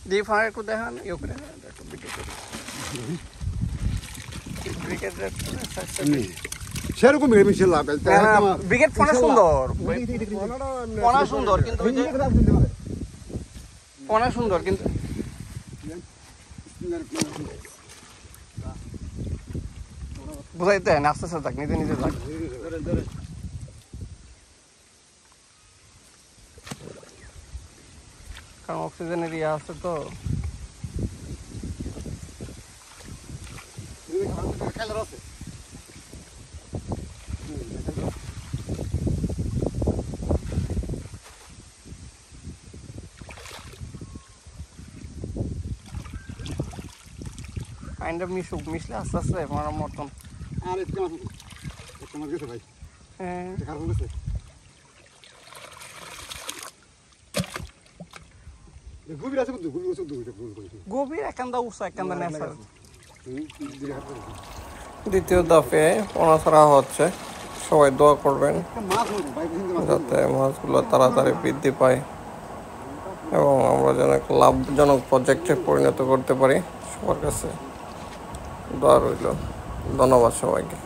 দিয়ে ফাঁড়া একটু দেখান ইয়ে করে একটু ভিডিও করে সেরকম ইনশাআল্লাহ ব্রিগেড ফোনা সুন্দর ফোনা সুন্দর কিন্তু ওই যে ফোনা সুন্দর কিন্তু বুঝাইতে আস্তে আস্তে থাক নিজে নিজে থাক কারণ অক্সিজেনের ইয়ে আছে তো কাইন্ড অফ মিশলে আস্তে আস্তে আমার মতন আর একটা মাছ গেছে ভাই হ্যাঁ খারাপ গেছে গভীর আছে কিন্তু গভীর একান্দা উঁচা একান্দা নেশার দ্বিতীয় দফে পোনা ছাড়া হচ্ছে সবাই দোয়া করবেন যাতে মাছগুলো তাড়াতাড়ি বৃদ্ধি পায় এবং আমরা যেন একটা লাভজনক প্রজেক্টে পরিণত করতে পারি সবার কাছে দোয়া রইল ধন্যবাদ সবাইকে